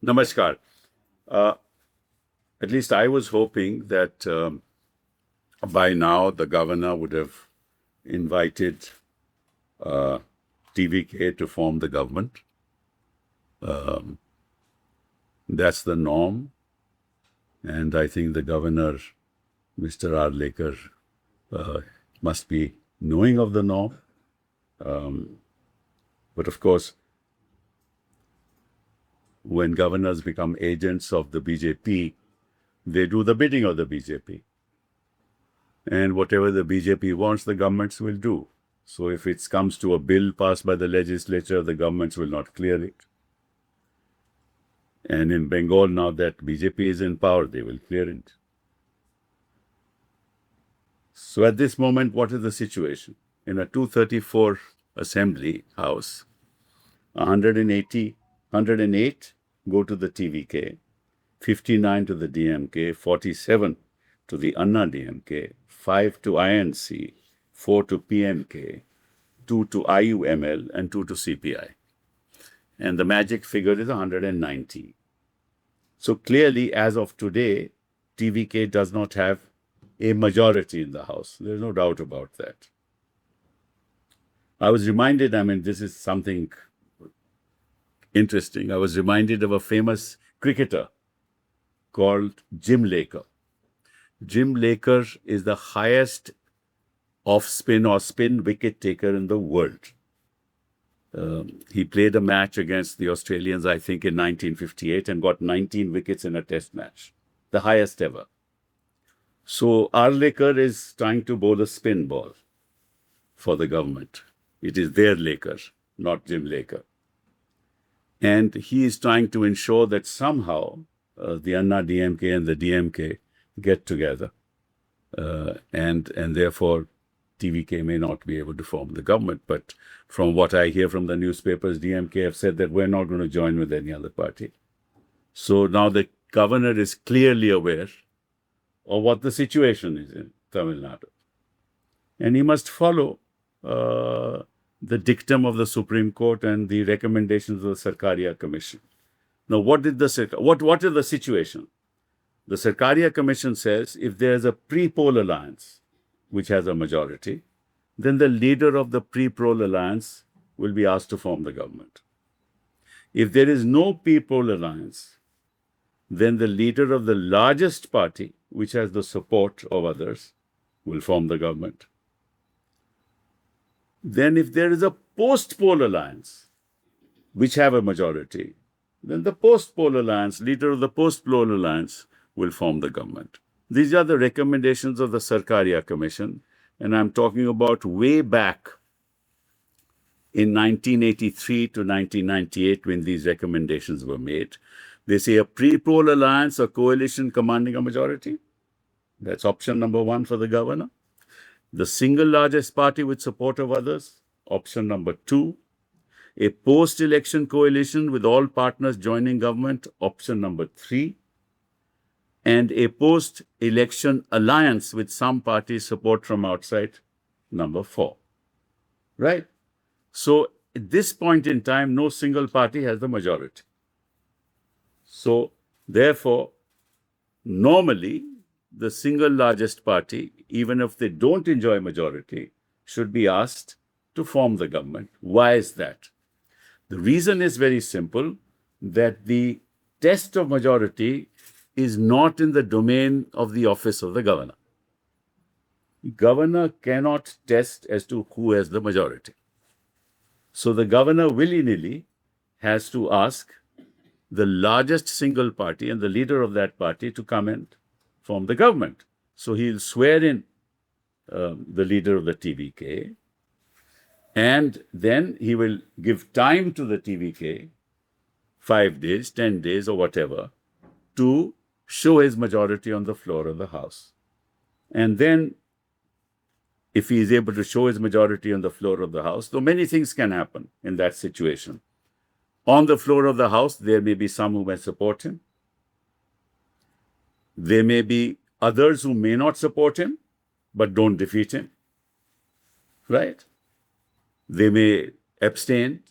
Namaskar. Uh, at least I was hoping that by now the governor would have invited TVK to form the government. That's the norm. And I think the governor, Mr. Arlekar, must be knowing of the norm. But of course, when governors become agents of the BJP, they do the bidding of the BJP. And whatever the BJP wants, the governments will do. So if it comes to a bill passed by the legislature, the governments will not clear it. And in Bengal, now that BJP is in power, they will clear it. So at this moment, what is the situation? In a 234 Assembly House, 108 go to the TVK, 59 to the DMK, 47 to the Anna DMK, 5 to INC, 4 to PMK, 2 to IUML, and 2 to CPI. And the magic figure is 190. So clearly, as of today, TVK does not have a majority in the House. There's no doubt about that. I was reminded, this is something interesting. I was reminded of a famous cricketer called Jim Laker. Jim Laker is the highest off-spin or spin wicket taker in the world. He played a match against the Australians, I think, in 1958 and got 19 wickets in a test match, the highest ever. So Arlekar is trying to bowl a spin ball for the government. It is their Laker, not Jim Laker. And he is trying to ensure that somehow the Anna DMK and the DMK get together. And therefore, TVK may not be able to form the government. But from what I hear from the newspapers, DMK have said that we're not going to join with any other party. So now the governor is clearly aware of what the situation is in Tamil Nadu. And he must follow the dictum of the Supreme Court and the recommendations of the Sarkaria Commission. Now, what is the situation? The Sarkaria Commission says if there is a pre-poll alliance which has a majority, then the leader of the pre-poll alliance will be asked to form the government. If there is no pre-poll alliance, then the leader of the largest party, which has the support of others, will form the government. Then if there is a post-poll alliance, which have a majority, then the post-poll alliance, leader of the post-poll alliance, will form the government. These are the recommendations of the Sarkaria Commission, and I'm talking about way back in 1983 to 1998 when these recommendations were made. They say a pre-poll alliance or coalition commanding a majority. That's option number 1 for the governor. The single largest party with support of others, option number 2. A post-election coalition with all partners joining government, option number 3. And a post-election alliance with some parties' support from outside, number 4. Right? So at this point in time, no single party has the majority. So therefore, normally, the single largest party, even if they don't enjoy majority, should be asked to form the government. Why is that? The reason is very simple, that the test of majority is not in the domain of the office of the governor. Governor cannot test as to who has the majority. So the governor willy-nilly has to ask the largest single party and the leader of that party to come and form the government. So he'll swear in the leader of the TVK, and then he will give time to the TVK, 5 days, 10 days, or whatever, to show his majority on the floor of the House. And then, if he is able to show his majority on the floor of the House, though many things can happen in that situation. On the floor of the House, there may be some who may support him. There may be others who may not support him, but don't defeat him. Right? They may abstain.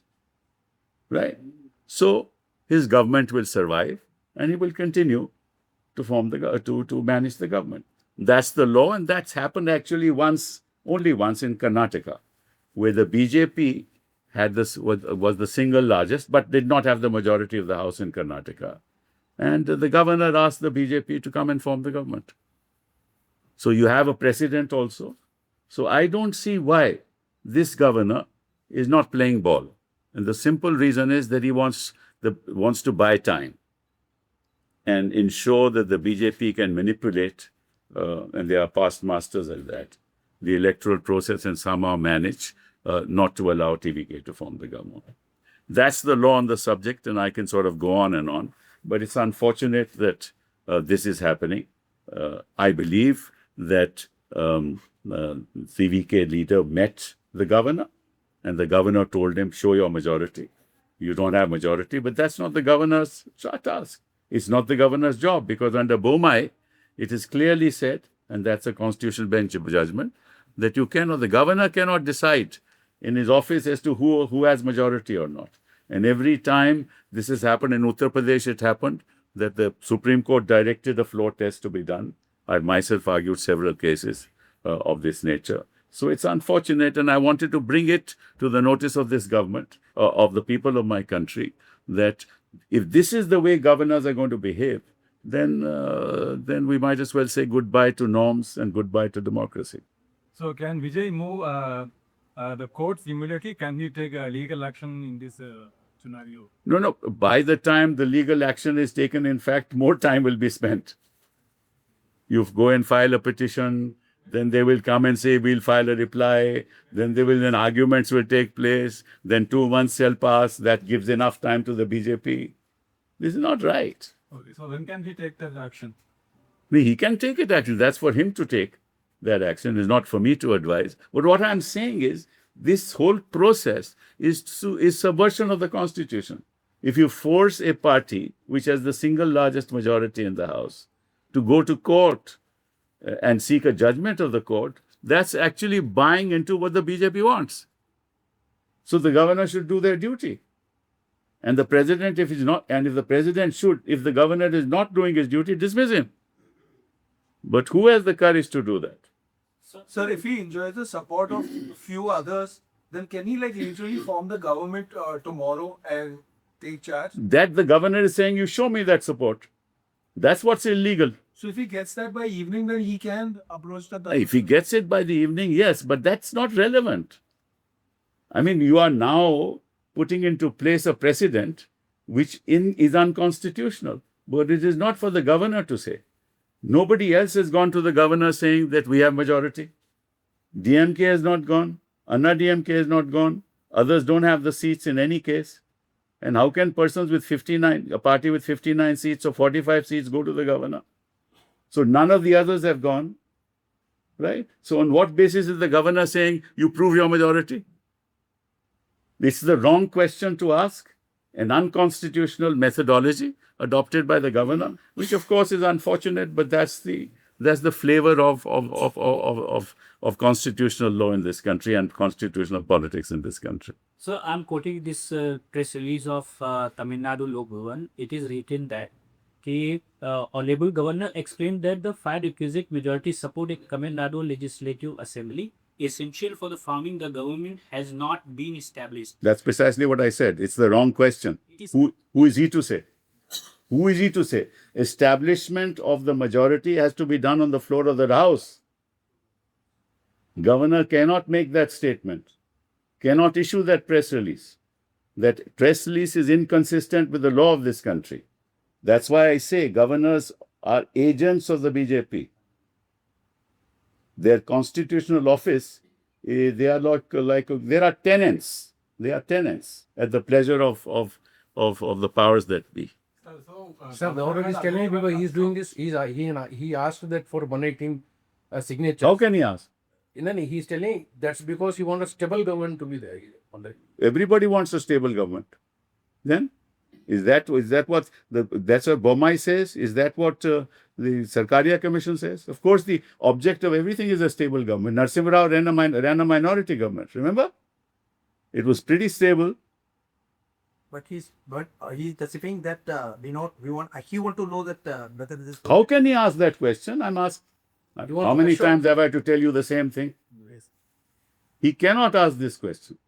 Right? So, his government will survive and he will continue to form to manage the government. That's the law, and that's happened actually once, only once in Karnataka, where the BJP had this was the single largest, but did not have the majority of the house in Karnataka. And the governor asked the BJP to come and form the government. So you have a precedent also. So I don't see why this governor is not playing ball. And the simple reason is that he wants to buy time and ensure that the BJP can manipulate, and they are past masters at that, the electoral process and somehow manage not to allow TVK to form the government. That's the law on the subject, and I can sort of go on and on. But it's unfortunate that this is happening. I believe that CVK leader met the governor, and the governor told him, show your majority. You don't have majority, but that's not the governor's task. It's not the governor's job, because under Bomai, it is clearly said, and that's a constitutional bench judgment, that the governor cannot decide in his office as to who has majority or not. And every time this has happened in Uttar Pradesh, it happened that the Supreme Court directed a floor test to be done. I myself argued several cases of this nature. So it's unfortunate, and I wanted to bring it to the notice of this government, of the people of my country, that if this is the way governors are going to behave, then we might as well say goodbye to norms and goodbye to democracy. So can Vijay move the courts immediately? Can he take legal action in this scenario? No. By the time the legal action is taken, in fact, more time will be spent. You go and file a petition, then they will come and say, we'll file a reply, then arguments will take place, then 2 months shall pass, that gives enough time to the BJP. This is not right. Okay, so when can he take that action? He can take it action. That's for him to take that action. It's not for me to advise. But what I'm saying is, this whole process is subversion of the Constitution. If you force a party which has the single largest majority in the House to go to court and seek a judgment of the court, that's actually buying into what the BJP wants. So the governor should do their duty. And the president, if the governor is not doing his duty, dismiss him. But who has the courage to do that? Sir, if he enjoys the support of few others, then can he literally form the government tomorrow and take charge? That the governor is saying, you show me that support. That's what's illegal. So if he gets that by evening, then he can approach the... If he gets it by the evening, yes, but that's not relevant. I mean, you are now putting into place a precedent which is unconstitutional, but it is not for the governor to say. Nobody else has gone to the governor saying that we have majority. DMK has not gone. Anna DMK has not gone. Others don't have the seats in any case. And how can persons with 59, a party with 59 seats or 45 seats go to the governor? So none of the others have gone, right? So on what basis is the governor saying, you prove your majority? This is the wrong question to ask, an unconstitutional methodology adopted by the governor, which of course is unfortunate, but that's the flavor of constitutional law in this country and constitutional politics in this country. So I'm quoting this press release of Tamil Nadu Lok Bhavan. It is written that the Honorable Governor explained that the 5 requisite majority support in Tamil Nadu Legislative Assembly essential for the forming the government has not been established. That's precisely what I said. It's the wrong question. Who is he to say? Who is he to say? Establishment of the majority has to be done on the floor of the House. Governor cannot make that statement, cannot issue that press release. That press release is inconsistent with the law of this country. That's why I say governors are agents of the BJP. Their constitutional office, they are there are tenants. They are tenants at the pleasure of the powers that be. Sir, the order is telling me because he's doing this. He asked that for 118 signatures. How can he ask? And then he's telling that's because he wants a stable government to be there. Everybody wants a stable government. Then is that what that's what Bomai says? Is that what the Sarkaria Commission says? Of course, the object of everything is a stable government. Narasimha Rao ran a minority government. Remember, it was pretty stable. he's justifying that we want he want to know that whether this How can he ask that question? I'm asked. How many assure- times have I to tell you the same thing? He cannot ask this question.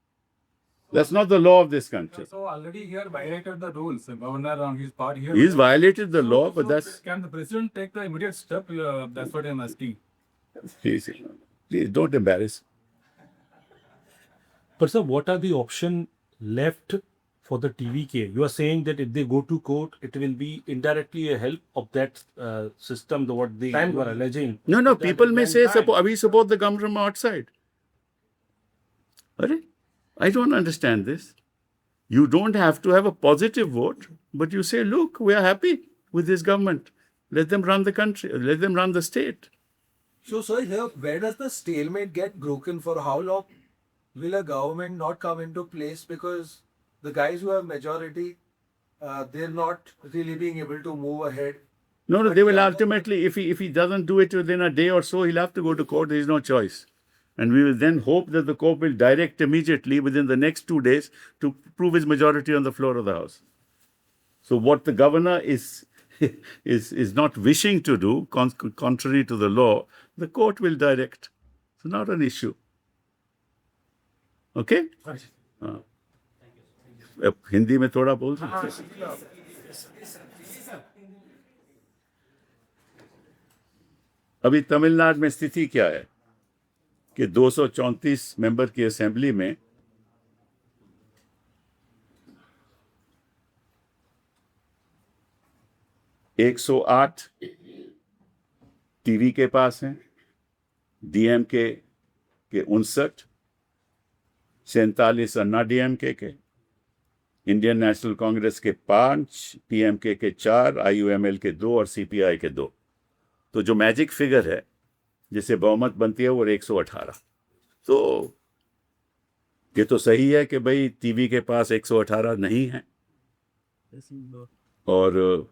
That's not the law of this country. So already he had violated the rules. The governor on his part here. He's violated the law, but that's Can the president take the immediate step? That's what I'm asking. please don't embarrass. But sir, what are the options left for the TVK? You are saying that if they go to court, it will be indirectly a help of that system, what they Time you are alleging. No, That people may then say, time. we support the government from outside. Arre? I don't understand this. You don't have to have a positive vote, but you say, look, we are happy with this government. Let them run the country, let them run the state. So, sir, here, where does the stalemate get broken? For how long will a government not come into place? Because the guys who have majority, they're not really being able to move ahead. No, But they will the ultimately, if he doesn't do it within a day or so, he'll have to go to court. There is no choice. And we will then hope that the court will direct immediately within the next 2 days to prove his majority on the floor of the House. So what the governor is not wishing to do, contrary to the law, the court will direct. It's not an issue. Okay? अब हिंदी में थोड़ा बोल सकते हैं? अभी तमिलनाडु में स्थिति क्या है कि 234 मेंबर की असेंबली में एक 108 टीवी के पास हैं, डीएमके के 59, 47 अन्ना डीएमके के, इंडियन नेशनल कांग्रेस के 5, पीएमके के 4, आईयूएमएल के 2 और सीपीआई के 2. तो जो मैजिक फिगर है जिससे बहुमत बनती है वो 118. तो ये तो सही है कि भाई टीवी के पास 118 नहीं है, और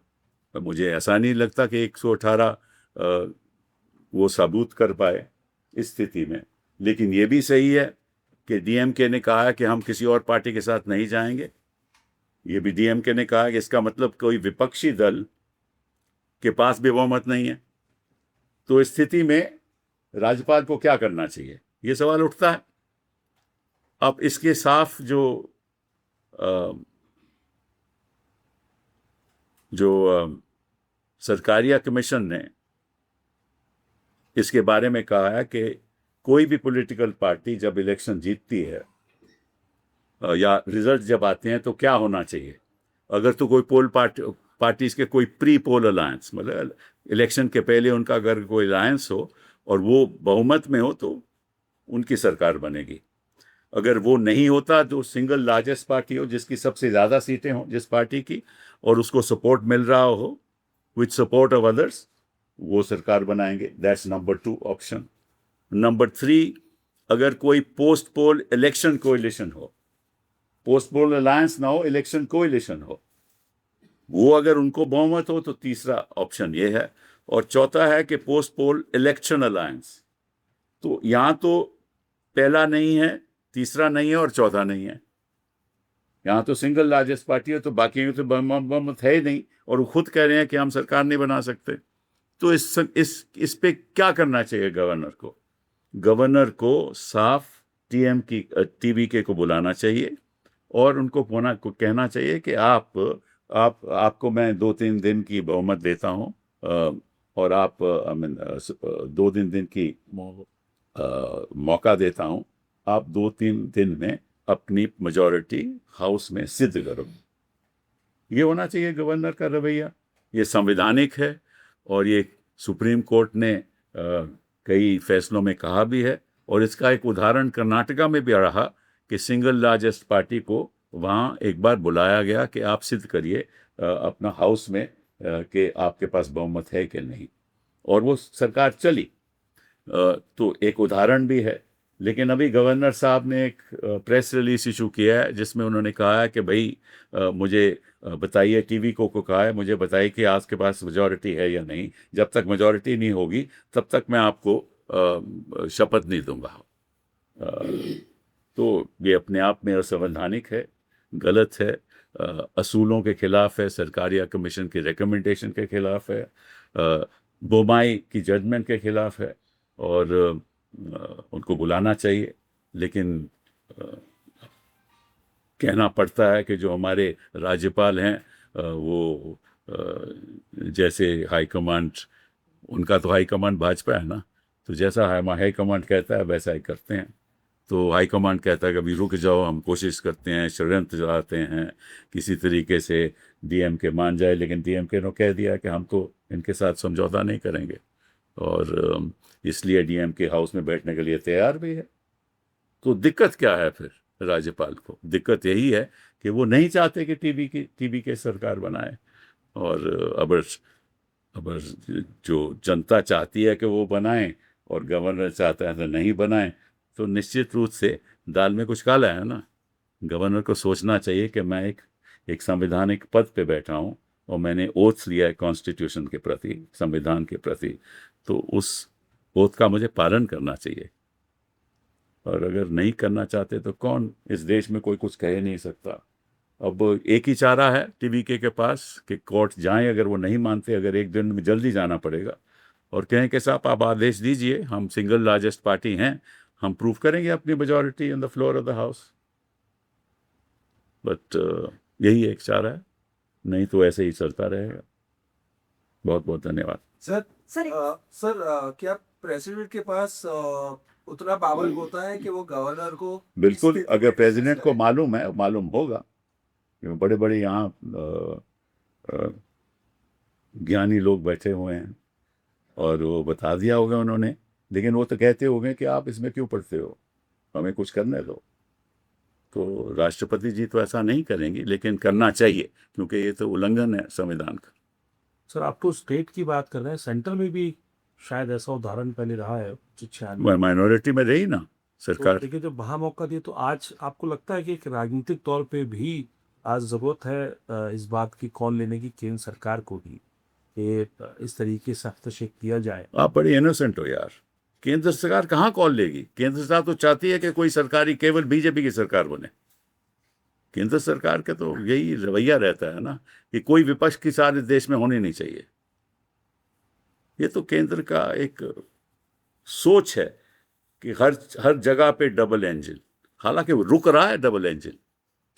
मुझे ऐसा नहीं लगता कि 118 वो सबूत कर पाए इस स्थिति में. लेकिन ये भी सही है कि डीएमके ने कहा है कि हम किसी और पार्टी के साथ नहीं जाएंगे. ये भी डीएमके ने कहा कि इसका मतलब कोई विपक्षी दल के पास भी बहुमत नहीं है. तो इस स्थिति में राज्यपाल को क्या करना चाहिए, ये सवाल उठता है. अब इसके साफ जो सरकारिया कमीशन ने इसके बारे में कहा है कि कोई भी पॉलिटिकल पार्टी जब इलेक्शन जीतती है या रिजल्ट जब आते हैं तो क्या होना चाहिए. अगर तो कोई पार्टीज के कोई प्री पोल अलायंस, मतलब इलेक्शन के पहले उनका अगर कोई अलायंस हो और वो बहुमत में हो तो उनकी सरकार बनेगी. अगर वो नहीं होता तो सिंगल लार्जेस्ट पार्टी हो जिसकी सबसे ज़्यादा सीटें हों जिस पार्टी की, और उसको सपोर्ट मिल रहा हो विथ सपोर्ट ऑफ अदर्स, वो सरकार बनाएंगे. That's number 2 option. नंबर 3, अगर कोई पोस्ट पोल इलेक्शन कोalition हो, पोस्ट पोल अलायंस ना हो, इलेक्शन कोalition हो, वो अगर उनको बहुमत हो तो तीसरा ऑप्शन ये है. और चौथा है कि पोस्ट पोल इलेक्शन अलायंस. तो यहाँ तो पहला नहीं है, तीसरा नहीं है और चौथा नहीं है. यहाँ तो सिंगल लार्जेस्ट पार्टी है, तो बाकी तो बहुमत है ही नहीं, और वो खुद कह रहे हैं कि हम सरकार नहीं बना सकते. तो इस पे क्या करना चाहिए गवर्नर को? गवर्नर को साफ टीवीके को बुलाना चाहिए और उनको कहना चाहिए कि आपको मैं 2-3 दिन की बहुमत देता हूँ, और आप 2-3 दिन की मौका देता हूँ. आप 2-3 दिन में अपनी मेजॉरिटी हाउस में सिद्ध करो. ये होना चाहिए गवर्नर का रवैया. ये संवैधानिक है और ये सुप्रीम कोर्ट ने कई फैसलों में कहा भी है. और इसका एक उदाहरण कर्नाटका में भी रहा कि सिंगल लार्जेस्ट पार्टी को वहाँ एक बार बुलाया गया कि आप सिद्ध करिए अपना हाउस में कि आपके पास बहुमत है कि नहीं, और वो सरकार चली. तो एक उदाहरण भी है. लेकिन अभी गवर्नर साहब ने एक प्रेस रिलीज इशू किया है जिसमें उन्होंने कहा है कि भाई मुझे बताइए, टीवी को कहा है मुझे बताइए कि आपके पास मेजॉरिटी है या नहीं. जब तक मेजॉरिटी नहीं होगी तब तक मैं आपको शपथ नहीं दूंगा. तो ये अपने आप में असंवैधानिक है, गलत है. असूलों के खिलाफ है, सरकारिया कमीशन की रिकमेंडेशन के खिलाफ है, बोमाई की जजमेंट के खिलाफ है, और उनको बुलाना चाहिए। लेकिन कहना पड़ता है कि जो हमारे राज्यपाल हैं वो जैसे हाई कमांड, उनका तो हाई कमांड भाजपा है ना, तो जैसा हाई कमांड कहता है वैसा ही करते हैं। तो हाई कमांड कहता है कि अभी रुक जाओ, हम कोशिश करते हैं, षड्यंत्र चलाते हैं, किसी तरीके से डीएमके मान जाए। लेकिन डीएमके ने कह दिया कि हम तो इनके साथ समझौता नहीं करेंगे, और इसलिए डीएमके हाउस में बैठने के लिए तैयार भी है। तो दिक्कत क्या है फिर राज्यपाल को? दिक्कत यही है कि वो नहीं चाहते कि टीवी के सरकार बनाए, और अब जो जनता चाहती है कि वो बनाएं और गवर्नर चाहता है तो नहीं बनाएं, तो निश्चित रूप से दाल में कुछ काला है ना। गवर्नर को सोचना चाहिए कि मैं एक संवैधानिक पद पे बैठा हूँ और मैंने ओथ लिया है कॉन्स्टिट्यूशन के प्रति, संविधान के प्रति, तो उस ओथ का मुझे पालन करना चाहिए। और अगर नहीं करना चाहते तो कौन, इस देश में कोई कुछ कह ही नहीं सकता। अब एक ही चारा है टीवी के पास कि कोर्ट जाएं, अगर वो नहीं मानते, अगर एक दिन में जल्दी जाना पड़ेगा और कहें कि साहब आप आदेश दीजिए, हम सिंगल लार्जेस्ट पार्टी हैं, हम प्रूव करेंगे अपनी majority in the floor of the house. But यही एक चारा है, नहीं तो ऐसे ही चलता रहेगा। बहुत बहुत धन्यवाद। सर सर क्या प्रेसिडेंट के पास उतना पावर होता है कि वो गवर्नर को बिल्कुल, इस्तीफे अगर पे प्रेसिडेंट को करें? मालूम है, मालूम होगा, बड़े बड़े यहाँ ज्ञानी लोग बैठे हुए हैं और वो बता दिया होगा उन्होंने। लेकिन वो तो कहते होंगे कि आप इसमें क्यों पढ़ते हो, हमें कुछ करने दो। तो राष्ट्रपति जी तो ऐसा नहीं करेंगे, लेकिन करना चाहिए, क्योंकि ये तो उल्लंघन है संविधान का। सर आप तो स्टेट की बात कर रहे हैं, सेंट्रल में भी शायद ऐसा उदाहरण पहले रहा है 96 माइनॉरिटी में रही ना तो सरकार। देखिए जब वहाँ मौका दिया, तो आज आपको लगता है कि एक राजनीतिक तौर पे भी आज जरूरत है इस बात की कॉल लेने की केंद्र सरकार को भी, कि इस तरीके से हस्तक्षेप किया जाए? आप बड़े इनोसेंट हो यार। केंद्र सरकार कहाँ कॉल लेगी? केंद्र सरकार तो चाहती है कि कोई सरकारी केवल बीजेपी की सरकार बने। केंद्र सरकार का तो यही रवैया रहता है ना कि कोई विपक्ष की सारे देश में होनी नहीं चाहिए। ये तो केंद्र का एक सोच है कि हर जगह पे डबल इंजन। हालांकि वो रुक रहा है, डबल इंजन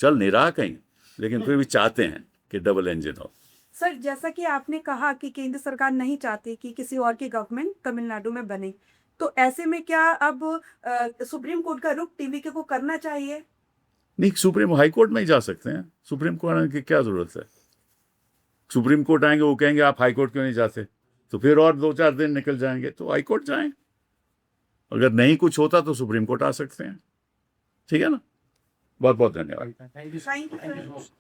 चल नहीं रहा कहीं, लेकिन फिर भी चाहते हैं कि डबल इंजन हो। सर जैसा कि आपने कहा कि केंद्र सरकार नहीं चाहती कि किसी और की गवर्नमेंट तमिलनाडु में बने, तो ऐसे में क्या अब सुप्रीम कोर्ट का रुख टीवी को करना चाहिए? नहीं, सुप्रीम हाई कोर्ट में ही जा सकते हैं। सुप्रीम कोर्ट आने की क्या जरूरत है? सुप्रीम कोर्ट आएंगे, वो कहेंगे आप हाई कोर्ट क्यों नहीं जाते, तो फिर और 2-4 दिन निकल जाएंगे, तो हाई कोर्ट जाएं। अगर नहीं कुछ होता तो सुप्रीम कोर्ट आ सकते हैं। ठीक है ना? बहुत बहुत धन्यवाद। Thank you sir.